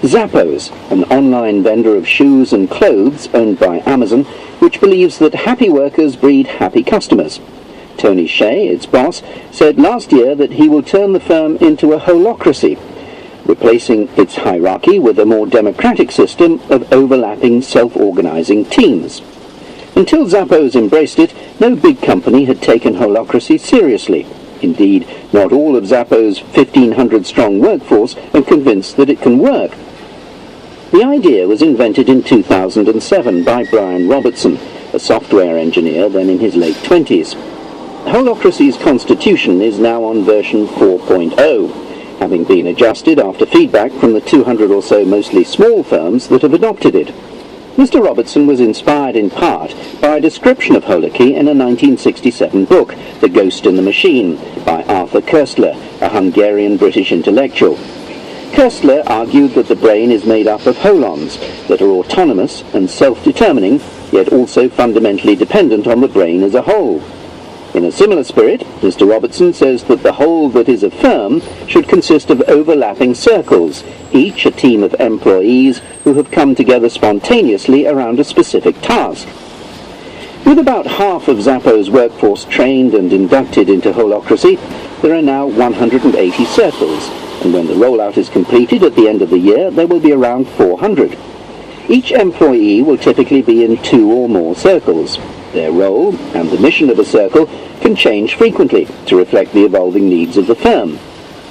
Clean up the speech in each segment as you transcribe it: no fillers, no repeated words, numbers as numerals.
Zappos, an online vendor of shoes and clothes owned by Amazon, which believes that happy workers breed happy customers. Tony Hsieh, its boss, said last year that he will turn the firm into a holacracy, replacing its hierarchy with a more democratic system of overlapping self-organizing teams. Until Zappos embraced it, no big company had taken holacracy seriously. Indeed, not all of Zappos' 1,500-strong workforce are convinced that it can work. The idea was invented in 2007 by Brian Robertson, a software engineer then in his late 20s. Holacracy's constitution is now on version 4.0, having been adjusted after feedback from the 200 or so mostly small firms that have adopted it. Mr. Robertson was inspired in part by a description of Holacracy in a 1967 book, The Ghost in the Machine, by Arthur Koestler, a Hungarian-British intellectual. Koestler argued that the brain is made up of holons that are autonomous and self-determining, yet also fundamentally dependent on the brain as a whole. In a similar spirit, Mr. Robertson says that the whole that is a firm should consist of overlapping circles, each a team of employees who have come together spontaneously around a specific task. With about half of Zappos' workforce trained and inducted into holacracy, there are now 180 circles, and when the rollout is completed at the end of the year, there will be around 400. Each employee will typically be in 2 or more circles. Their role and the mission of a circle can change frequently to reflect the evolving needs of the firm.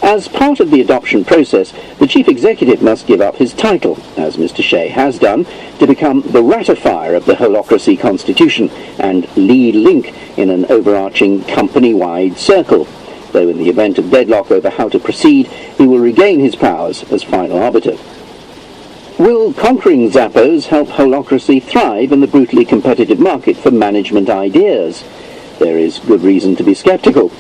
As part of the adoption process, the chief executive must give up his title, as Mr. Hsieh has done, to become the ratifier of the holacracy constitution and lead link in an overarching company-wide circle, though in the event of deadlock over how to proceed, he will regain his powers as final arbiter. Will conquering Zappos help holacracy thrive in the brutally competitive market for management ideas? There is good reason to be skeptical.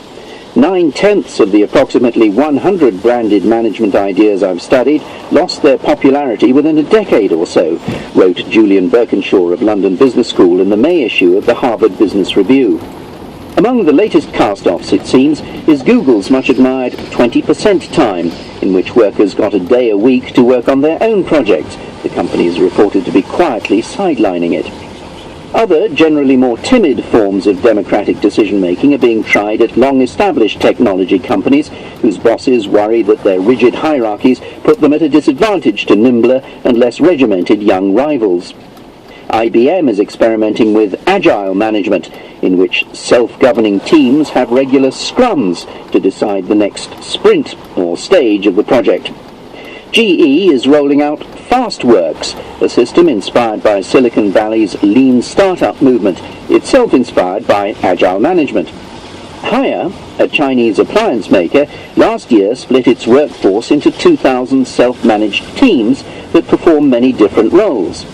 9/10 of the approximately 100 branded management ideas I've studied lost their popularity within a decade or so, wrote Julian Birkinshaw of London Business School in the May issue of the Harvard Business Review. Among the latest cast-offs, it seems, is Google's much-admired 20% time, in which workers got a day a week to work on their own projects. The company is reported to be quietly sidelining it. Other, generally more timid forms of democratic decision-making are being tried at long-established technology companies whose bosses worry that their rigid hierarchies put them at a disadvantage to nimbler and less regimented young rivals. IBM is experimenting with agile management, in which self-governing teams have regular scrums to decide the next sprint or stage of the project. GE is rolling out FastWorks, a system inspired by Silicon Valley's lean startup movement, itself inspired by agile management. Haier, a Chinese appliance maker, last year split its workforce into 2,000 self-managed teams that perform many different roles.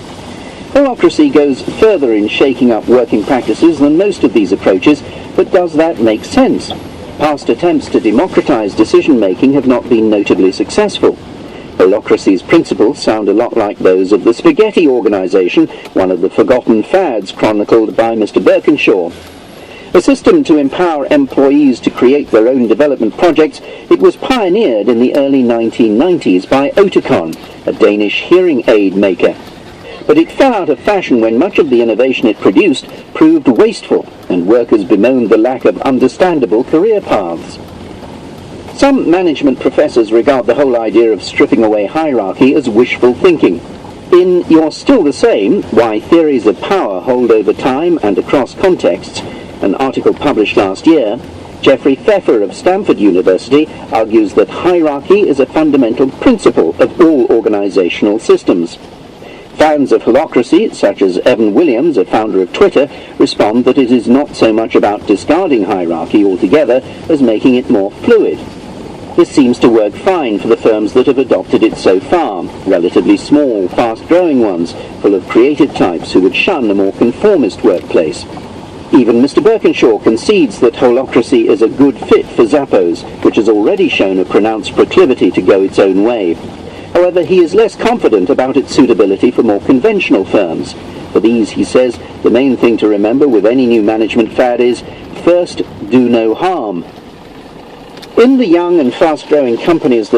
Holacracy goes further in shaking up working practices than most of these approaches, but does that make sense? Past attempts to democratize decision-making have not been notably successful. Holacracy's principles sound a lot like those of the Spaghetti Organization, one of the forgotten fads chronicled by Mr. Birkinshaw. A system to empower employees to create their own development projects, it was pioneered in the early 1990s by Oticon, a Danish hearing aid maker. But it fell out of fashion when much of the innovation it produced proved wasteful, and workers bemoaned the lack of understandable career paths. Some management professors regard the whole idea of stripping away hierarchy as wishful thinking. In You're Still the Same, Why Theories of Power Hold Over Time and Across Contexts, an article published last year, Jeffrey Pfeffer of Stanford University argues that hierarchy is a fundamental principle of all organizational systems. Fans of holacracy, such as Evan Williams, a founder of Twitter, respond that it is not so much about discarding hierarchy altogether as making it more fluid. This seems to work fine for the firms that have adopted it so far, relatively small, fast-growing ones, full of creative types who would shun a more conformist workplace. Even Mr. Birkinshaw concedes that holacracy is a good fit for Zappos, which has already shown a pronounced proclivity to go its own way. However, he is less confident about its suitability for more conventional firms. For these, he says, the main thing to remember with any new management fad is, first, do no harm. In the young and fast-growing companies that